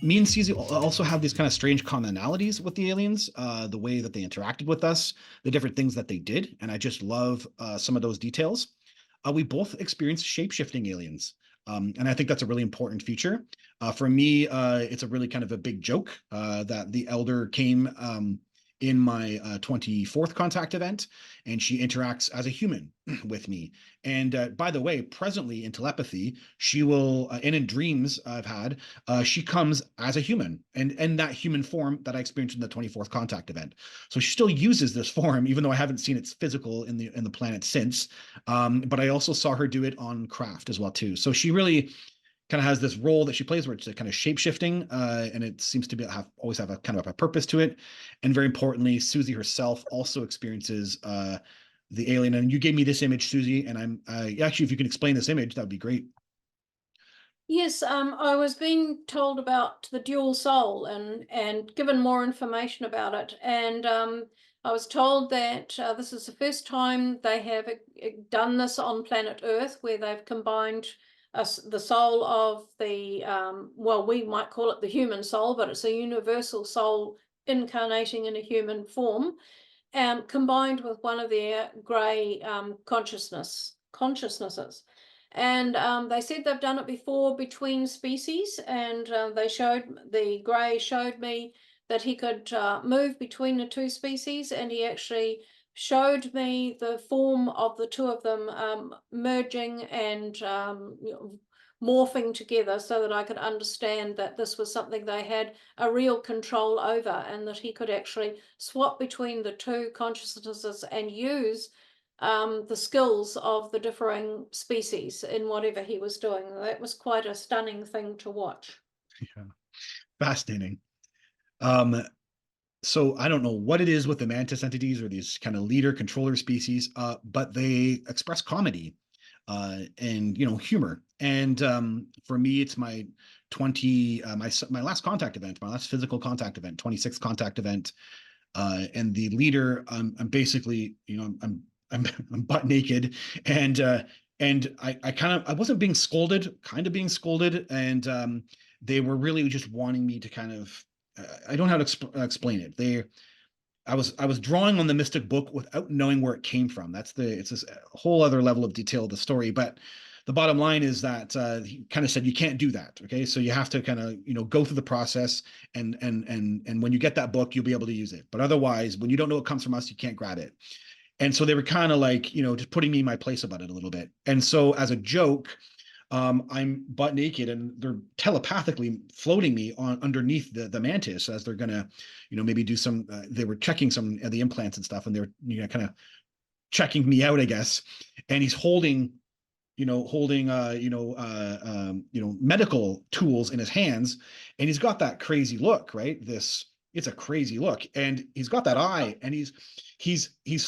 me and Suzy also have these kind of strange commonalities with the aliens, the way that they interacted with us, the different things that they did, and I just love some of those details. We both experienced shape-shifting aliens, and I think that's a really important feature. For me, it's a really kind of a big joke that the elder came in my 24th contact event, and she interacts as a human with me. And by the way, presently in telepathy, she will, and in dreams I've had, she comes as a human and that human form that I experienced in the 24th contact event. So she still uses this form, even though I haven't seen its physical in the planet since. But I also saw her do it on craft as well too. So she really kind of has this role that she plays where it's kind of shape shifting, and it seems to be always have a kind of a purpose to it. And very importantly, Suzy herself also experiences the alien. And you gave me this image, Suzy, and I'm actually, if you can explain this image, that would be great. Yes, I was being told about the dual soul and given more information about it, and I was told that this is the first time they have done this on planet Earth, where they've combined the soul of the well, we might call it the human soul, but it's a universal soul incarnating in a human form, combined with one of their grey consciousnesses. And they said they've done it before between species, and the grey showed me that he could move between the two species, and he actually showed me the form of the two of them merging and morphing together so that I could understand that this was something they had a real control over, and that he could actually swap between the two consciousnesses and use the skills of the differing species in whatever he was doing. That was quite a stunning thing to watch. Yeah, fascinating. Um, so I don't know what it is with the mantis entities or these kind of leader controller species, but they express comedy and humor. And for me, it's my 20 my last contact event, my last physical contact event, 26th contact event, and the leader, I'm basically, I'm butt naked, and I wasn't being scolded, kind of being scolded, and they were really just wanting me to kind of, I don't know how to explain it. I was drawing on the mystic book without knowing where it came from. It's this whole other level of detail of the story, but the bottom line is that he kind of said you can't do that. Okay, so you have to kind of go through the process, and when you get that book, you'll be able to use it. But otherwise, when you don't know it comes from us, you can't grab it. And so they were kind of like just putting me in my place about it a little bit. And so as a joke, I'm butt naked and they're telepathically floating me on underneath the mantis as they're gonna, maybe do some. They were checking some of the implants and stuff, and they were kind of checking me out, I guess. And he's holding medical tools in his hands, and he's got that crazy look, right? It's a crazy look, and he's got that eye, and he's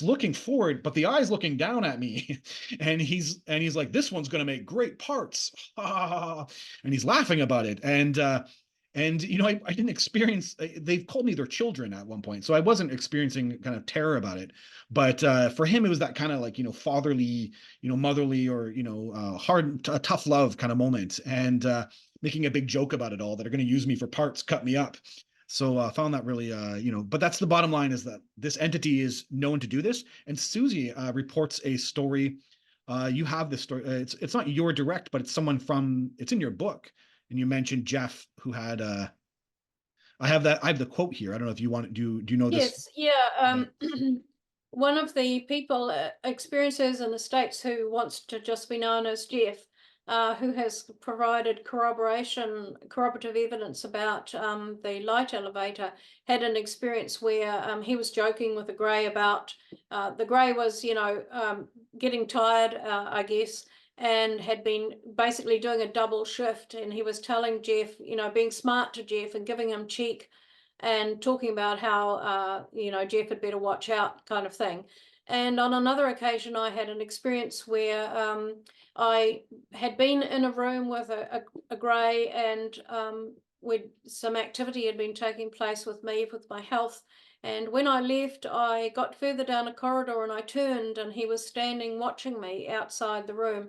looking forward, but the eye's looking down at me, and he's like, this one's going to make great parts. And he's laughing about it. And I didn't experience, they've called me their children at one point, so I wasn't experiencing kind of terror about it. But for him, it was that kind of like fatherly, motherly, or hard, tough love kind of moment, and making a big joke about it all, that are going to use me for parts, cut me up. So I found that really, but that's the bottom line, is that this entity is known to do this. And Suzy reports a story. You have this story. It's not your direct, but it's in your book. And you mentioned Jeff, who had I have the quote here. I don't know if you want do you know this? Yes, yeah. Yeah. One of the people experiences in the States who wants to just be known as Jeff, who has provided corroborative evidence about the light elevator, had an experience where he was joking with the grey about the grey was, getting tired, I guess, and had been basically doing a double shift. And he was telling Jeff, being smart to Jeff and giving him cheek and talking about how Jeff had better watch out, kind of thing. And on another occasion, I had an experience where I had been in a room with a grey, and some activity had been taking place with me, with my health. And when I left, I got further down a corridor and I turned, and he was standing watching me outside the room.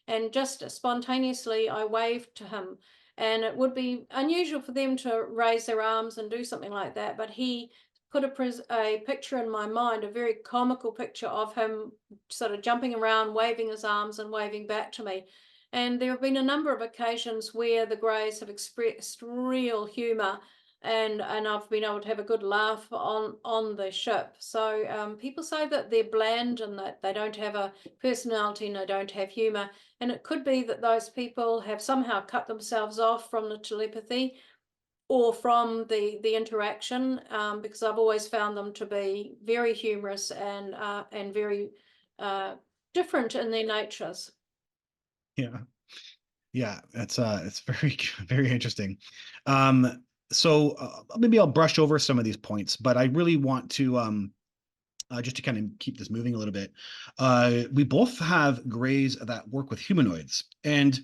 And just spontaneously, I waved to him. and it would be unusual for them to raise their arms and do something like that. But he put a picture in my mind, a very comical picture of him sort of jumping around, waving his arms and waving back to me. And there have been a number of occasions where the Greys have expressed real humour, and I've been able to have a good laugh on the ship. So people say that they're bland and that they don't have a personality and they don't have humour. And it could be that those people have somehow cut themselves off from the telepathy or from the interaction, because I've always found them to be very humorous and very different in their natures. Yeah. Yeah, it's very very interesting. So maybe I'll brush over some of these points, but I really want to just to kind of keep this moving a little bit. We both have grays that work with humanoids, and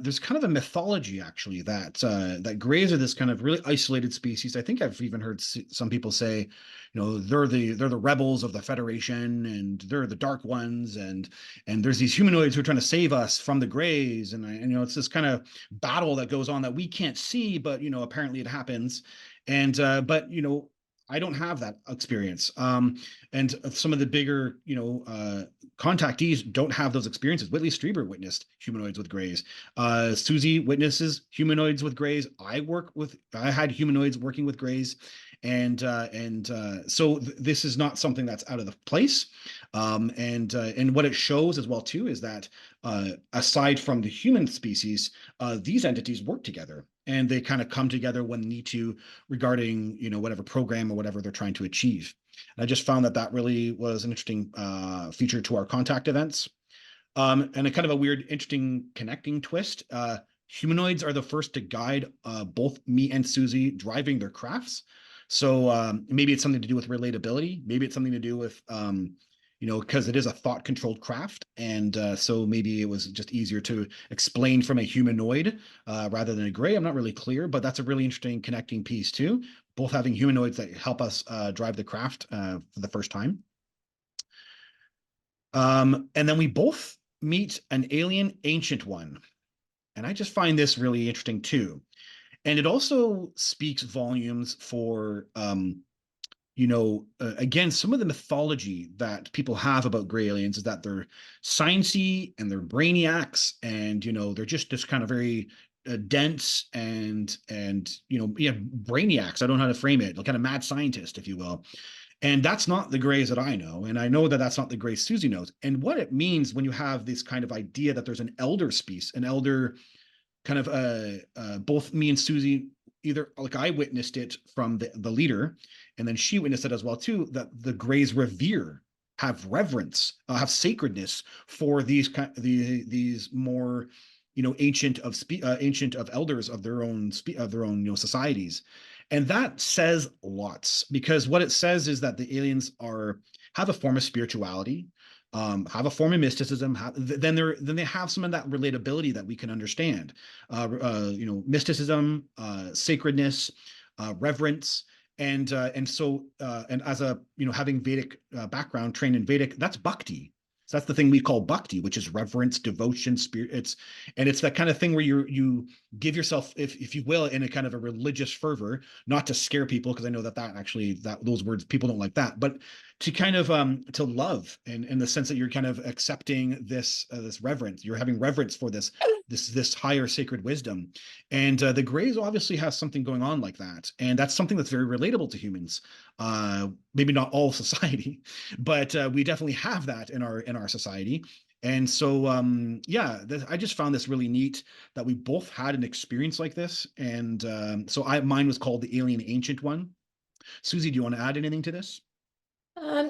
there's kind of a mythology actually that grays are this kind of really isolated species. I think I've even heard some people say, they're the rebels of the Federation, and they're the dark ones, and there's these humanoids who are trying to save us from the grays, and it's this kind of battle that goes on that we can't see, but apparently it happens, and but I don't have that experience. And some of the bigger, contactees don't have those experiences. Whitley Strieber witnessed humanoids with grays. Suzy witnesses humanoids with grays. I had humanoids working with grays, and so this is not something that's out of the place. And what it shows as well too is that aside from the human species, these entities work together, and they kind of come together when need to regarding whatever program or whatever they're trying to achieve. And I just found that really was an interesting feature to our contact events. And a kind of a weird, interesting connecting twist. Humanoids are the first to guide both me and Suzy driving their crafts. So maybe it's something to do with relatability. Maybe it's something to do with, because it is a thought controlled craft. And so maybe it was just easier to explain from a humanoid rather than a gray. I'm not really clear, but that's a really interesting connecting piece too. Both having humanoids that help us drive the craft for the first time. And then we both meet an alien ancient one. And I just find this really interesting too. And it also speaks volumes for, again, some of the mythology that people have about gray aliens is that they're sciencey and they're brainiacs, and they're just this kind of very dense and yeah, brainiacs. I don't know how to frame it, like kind of mad scientist, if you will. And that's not the grays that I know. And I know that that's not the gray Suzy knows. And what it means when you have this kind of idea that there's an elder species, an elder kind of both me and Suzy, either like I witnessed it from the leader, and then she witnessed it as well too, that the grays revere, have reverence, have sacredness for these more ancient of elders of their own societies. And that says lots, because what it says is that the aliens have a form of spirituality, have a form of mysticism. Then they have some of that relatability that we can understand. Mysticism, sacredness, reverence, and as a having Vedic background, trained in Vedic, that's bhakti. So that's the thing we call bhakti, which is reverence, devotion, spirit. It's that kind of thing where you give yourself, if you will, in a kind of a religious fervor, not to scare people, because I know that actually that those words, people don't like that, but to kind of to love, in the sense that you're kind of accepting this reverence. You're having reverence for this higher sacred wisdom. And the grays obviously has something going on like that, and that's something that's very relatable to humans. Maybe not all society, but we definitely have that in our society. And so yeah, I just found this really neat that we both had an experience like this. And so mine was called the Alien Ancient One. Suzy, do you want to add anything to this?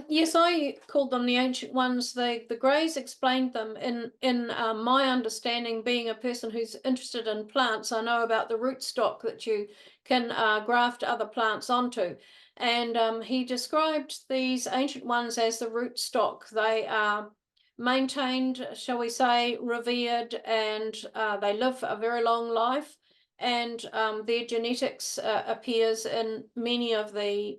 Yes, I called them the ancient ones. The Greys explained them in my understanding. Being a person who's interested in plants, I know about the rootstock that you can graft other plants onto, and he described these ancient ones as the rootstock. They are maintained, shall we say, revered, and they live a very long life. And their genetics appears in many of the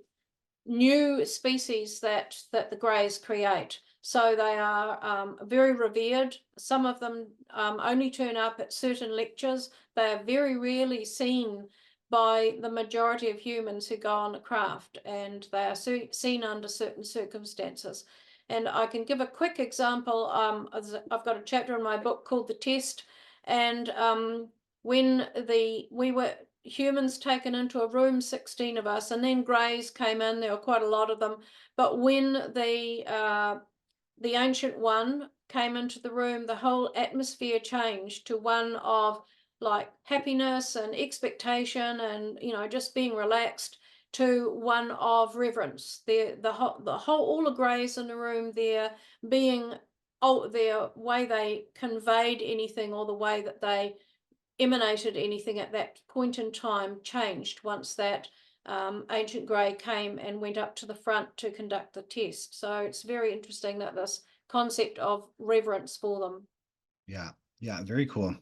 new species that the greys create. So they are very revered. Some of them only turn up at certain lectures. They are very rarely seen by the majority of humans who go on the craft, and they are seen under certain circumstances. And I can give a quick example. I've got a chapter in my book called The Test, and when we were humans taken into a room, 16 of us, and then greys came in. There were quite a lot of them. But when the Ancient One came into the room, the whole atmosphere changed to one of like happiness and expectation, and just being relaxed, to one of reverence. The whole all the greys in the room, their being, their way they conveyed anything, or the way that they emanated anything at that point in time, changed once that ancient grey came and went up to the front to conduct the test. So it's very interesting that this concept of reverence for them. Yeah. Yeah. Very cool.